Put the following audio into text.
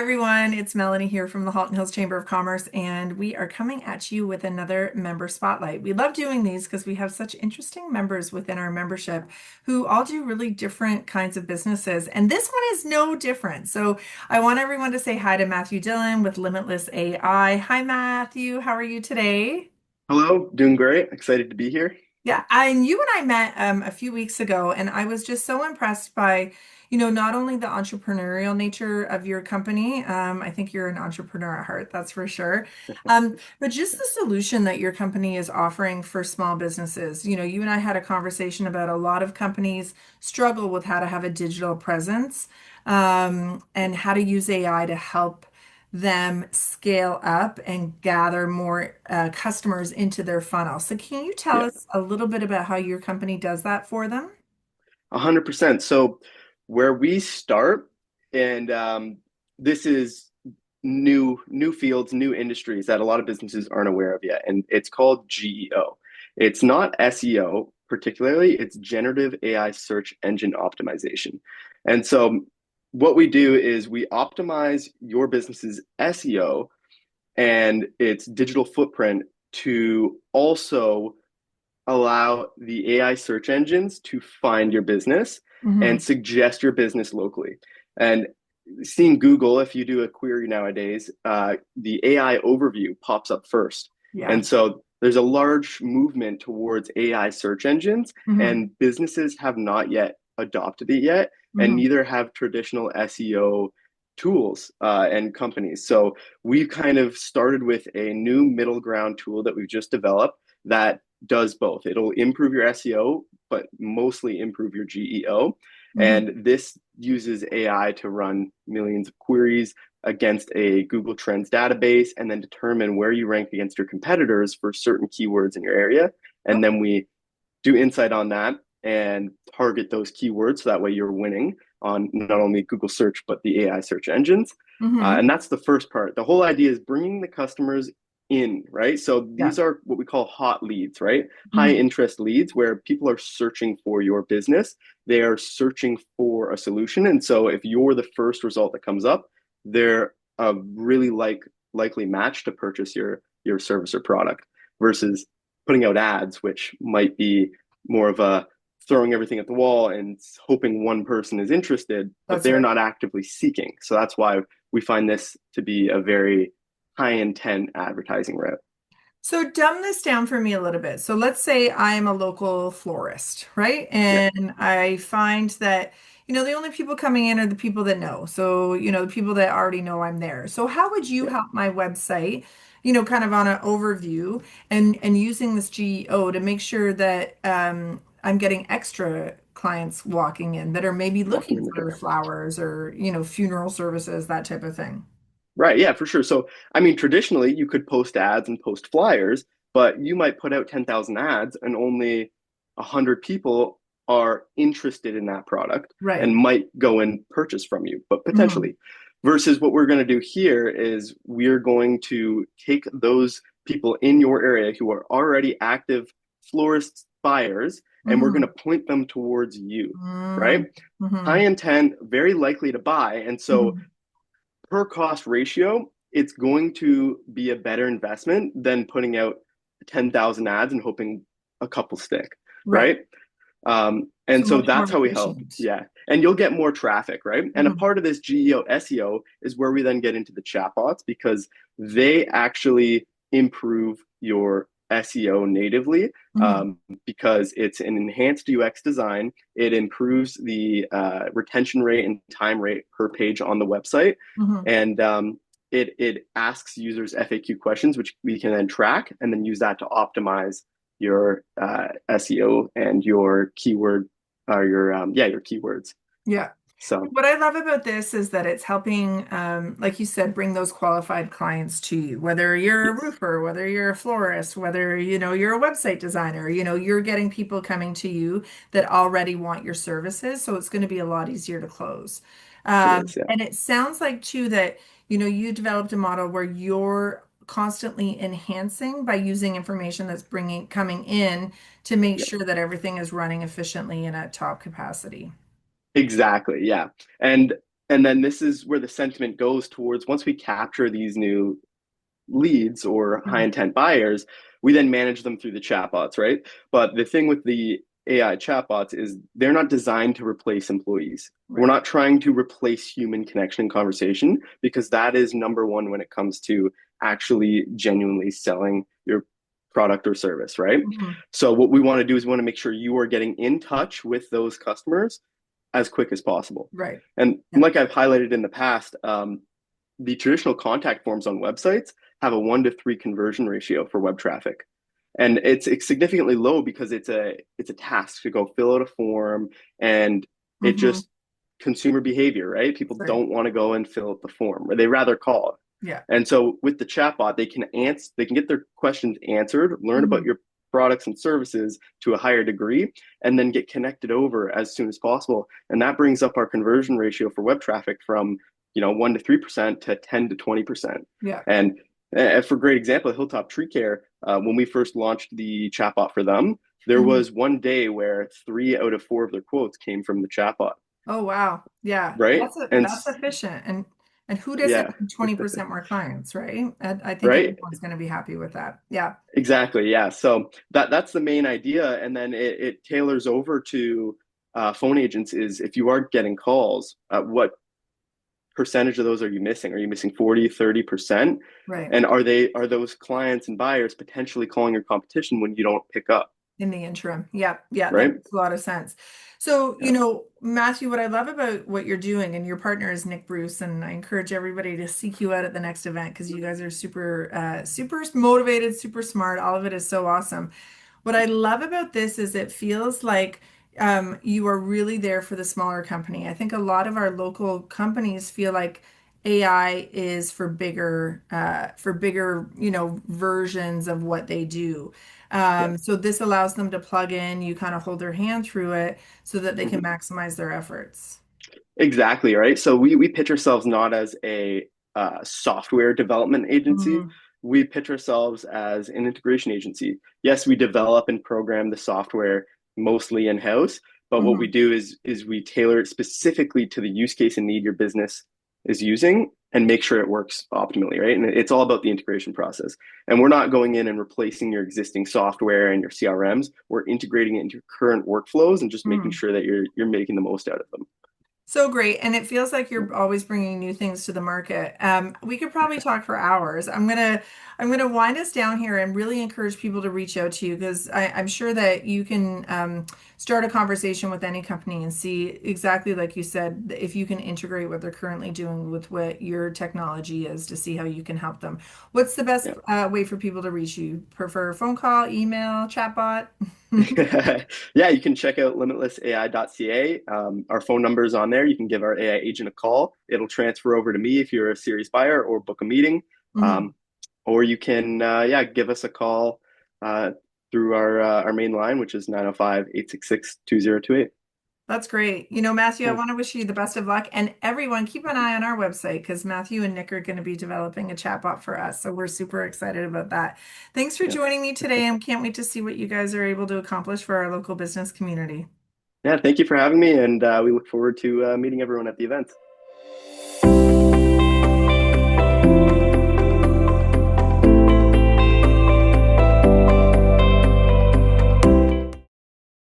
everyone, it's Melanie here from the Halton Hills Chamber of Commerce, and we are coming at you with another member spotlight. We love doing these because we have such interesting members within our membership who all do really different kinds of businesses, and this one is no different. So I want everyone to say hi to Matthew Dillon with Limitless AI. Hi, Matthew. How are you today? Hello, doing great. Excited to be here. Yeah, you and I met a few weeks ago, and I was just so impressed by, not only the entrepreneurial nature of your company. I think you're an entrepreneur at heart, that's for sure. But just the solution that your company is offering for small businesses. You and I had a conversation about a lot of companies struggle with how to have a digital presence, and how to use AI to help them scale up and gather more customers into their funnel. So can you tell Yeah, us a little bit about how your company does that for them? 100%. So where we start, and this is new fields, new industries that a lot of businesses aren't aware of yet, and it's called GEO. It's not SEO particularly, it's generative AI search engine optimization. And so what we do is we optimize your business's SEO and its digital footprint to also allow the AI search engines to find your business Hmm. and suggest your business locally. And seeing Google, if you do a query nowadays, the AI overview pops up first. Yeah. And so there's a large movement towards AI search engines, Hmm. and businesses have not yet adopted it yet, and Hmm. neither have traditional SEO tools and companies. So we've kind of started with a new middle ground tool that we've just developed that does both. It'll improve your SEO, but mostly improve your GEO. Hmm. And this uses AI to run millions of queries against a Google Trends database and then determine where you rank against your competitors for certain keywords in your area. And then we do insight on that and target those keywords so that way you're winning on not only Google search, but the AI search engines. Hmm. And that's the first part. The whole idea is bringing the customers in, right? So Yeah. these are what we call hot leads, right? High Hmm. interest leads where people are searching for your business. They are searching for a solution. And so if you're the first result that comes up, they're a really likely match to purchase your service or product versus putting out ads, which might be more of a throwing everything at the wall and hoping one person is interested, but That's they're right. not actively seeking. So that's why we find this to be a very high intent advertising route. So dumb this down for me a little bit. So let's say I'm a local florist, right? Yeah, And I find that, the only people coming in are the people that know. So, the people that already know I'm there. So how would you yeah. help my website, kind of on an overview and using this GEO to make sure that I'm getting extra clients walking in that are maybe Walking looking in the for door. flowers or, funeral services, that type of thing. Right, yeah, for sure. So, I mean, traditionally you could post ads and post flyers, but you might put out 10,000 ads and only 100 people are interested in that product and Right. might go and purchase from you, but Hmm. potentially. Versus what we're going to do here is we're going to take those people in your area who are already active florist buyers and we're going to Hmm. point them towards you, Hmm. right? High Hmm. intent, very likely to buy. And so Hmm. per cost ratio, it's going to be a better investment than putting out 10,000 ads and hoping a couple stick, Right. right? So And so much more that's how we help. efficient. Yeah. And you'll get more traffic, right? And a Hmm. part of this GEO SEO is where we then get into the chatbots because they actually improve your SEO natively Hmm. because it's an enhanced UX design. It improves the retention rate and time rate per page on the website. Hmm. And it asks users FAQ questions, which we can then track and then use that to optimize your SEO and your keyword or your keywords. Yeah. So What I love about this is that it's helping, like you said, bring those qualified clients to you, whether you're a yes, roofer, whether you're a florist, whether, you're a website designer, you're getting people coming to you that already want your services. So it's going to be a lot easier to close. it is. Yeah, And it sounds like too that, you developed a model where you're constantly enhancing by using information that's coming in to make yeah, sure that everything is running efficiently and at top capacity. exactly. Yeah, and And then this is where the sentiment goes towards once we capture these new leads or high Mhm. intent buyers, we then manage them through the chatbots, right? But the thing with the AI chatbots is they're not designed to replace employees. We're Right. not trying to replace human connection and conversation because that is number one when it comes to actually genuinely selling your product or service, right? Mhm. So what we want to do is we want to make sure you are getting in touch with those customers as quick as possible. Right. And Yeah. like I've highlighted in the past, the traditional contact forms on websites have a 1 to 3 conversion ratio for web traffic. And it's significantly low because it's a task to go fill out a form and it Hmm. just consumer behavior, right? People Right. don't want to go and fill out the form, or they rather call. Yeah. And so with the chatbot, they can get their questions answered, learn about Hmm. your products and services to a higher degree, and then get connected over as soon as possible. And that brings up our conversion ratio for web traffic from 1 to 3% to 10 to 20%. Yeah. And for great example, Hilltop Tree Care, when we first launched the chatbot for them, there Hmm. was one day where 3 out of 4 of their quotes came from the chatbot, Oh wow. Yeah. right? And That's efficient. And who doesn't yeah, need 20% more clients, right? I think right. everyone's going to be happy with that. Yeah. Exactly. Yeah. So that's the main idea, and then it tailors over to phone agents. Is if you are getting calls, what percentage of those are you missing? Are you missing 40, 30%? Right. And are those clients and buyers potentially calling your competition when you don't pick up, In the interim. Yeah, yeah, that right? makes a lot of sense. So, Yeah. Matthew, what I love about what you're doing, and your partner is Nick Bruce, and I encourage everybody to seek you out at the next event because you guys are super motivated, super smart. All of it is so awesome. What I love about this is it feels like you are really there for the smaller company. I think a lot of our local companies feel like AI is for bigger, versions of what they do. Yeah. So this allows them to plug in, you kind of hold their hand through it so that they can Mhm. maximize their efforts. Exactly, right? So we pitch ourselves not as a software development agency. Mhm. We pitch ourselves as an integration agency. Yes, we develop and program the software mostly in-house, but what we Mhm. do is we tailor it specifically to the use case and need your business is using and make sure it works optimally, right? And it's all about the integration process. And we're not going in and replacing your existing software and your CRMs. We're integrating it into your current workflows and just making Mhm. sure that you're making the most out of them. So great. And it feels like you're always bringing new things to the market. We could probably talk for hours. I'm gonna wind us down here and really encourage people to reach out to you because I'm sure that you can start a conversation with any company and see exactly like you said, if you can integrate what they're currently doing with what your technology is to see how you can help them. What's the best Yeah. way for people to reach you? Prefer phone call, email, chatbot? Yeah, you can check out limitlessai.ca. Our phone number is on there. You can give our AI agent a call. It'll transfer over to me if you're a serious buyer or book a meeting. Mhm. Um, or you can, yeah, give us a call uh, through our main line, which is 905-866-2028. That's great. Matthew, I Yeah, want to wish you the best of luck. And everyone, keep an eye on our website because Matthew and Nick are going to be developing a chatbot for us. So we're super excited about that. Thanks for yeah. joining me today and can't wait to see what you guys are able to accomplish for our local business community. Yeah, thank you for having me, and we look forward to meeting everyone at the event.